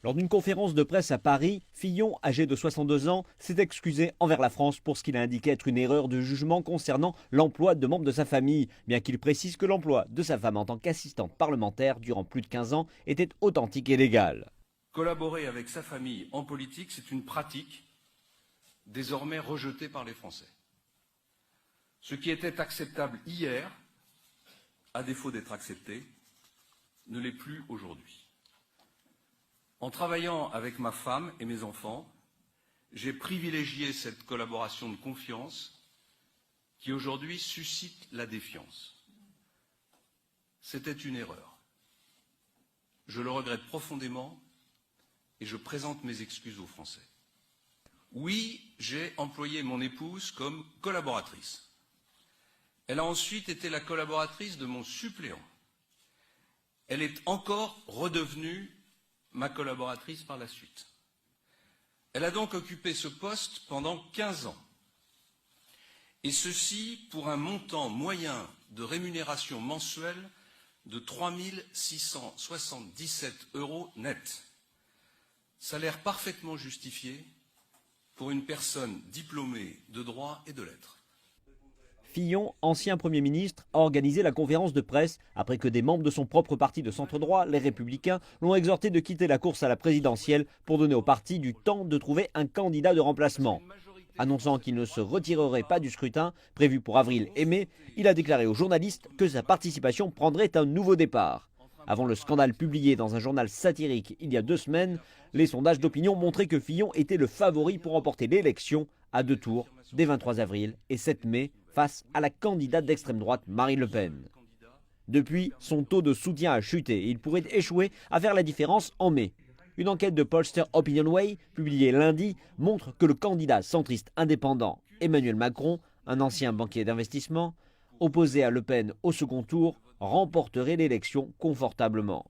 Lors d'une conférence de presse à Paris, Fillon, âgé de 62 ans, s'est excusé envers la France pour ce qu'il a indiqué être une erreur de jugement concernant l'emploi de membres de sa famille, bien qu'il précise que l'emploi de sa femme en tant qu'assistante parlementaire durant plus de 15 ans était authentique et légal. Collaborer avec sa famille en politique, c'est une pratique désormais rejetée par les Français. Ce qui était acceptable hier, à défaut d'être accepté, ne l'est plus aujourd'hui. En travaillant avec ma femme et mes enfants, j'ai privilégié cette collaboration de confiance qui aujourd'hui suscite la défiance. C'était une erreur. Je le regrette profondément et je présente mes excuses aux Français. Oui, j'ai employé mon épouse comme collaboratrice. Elle a ensuite été la collaboratrice de mon suppléant. Elle est encore redevenue ma collaboratrice par la suite. Elle a donc occupé ce poste pendant 15 ans. Et ceci pour un montant moyen de rémunération mensuelle de 3 677 € net. Salaire parfaitement justifié pour une personne diplômée de droit et de lettres. Fillon, ancien Premier ministre, a organisé la conférence de presse après que des membres de son propre parti de centre-droit, les Républicains, l'ont exhorté de quitter la course à la présidentielle pour donner au parti du temps de trouver un candidat de remplacement. Annonçant qu'il ne se retirerait pas du scrutin, prévu pour avril et mai, il a déclaré aux journalistes que sa participation prendrait un nouveau départ. Avant le scandale publié dans un journal satirique il y a 2 semaines, les sondages d'opinion montraient que Fillon était le favori pour remporter l'élection à 2 tours, dès 23 avril et 7 mai, face à la candidate d'extrême droite Marine Le Pen. Depuis, son taux de soutien a chuté et il pourrait échouer à faire la différence en mai. Une enquête de Polster Opinionway, publiée lundi, montre que le candidat centriste indépendant Emmanuel Macron, un ancien banquier d'investissement, opposé à Le Pen au second tour, remporterait l'élection confortablement.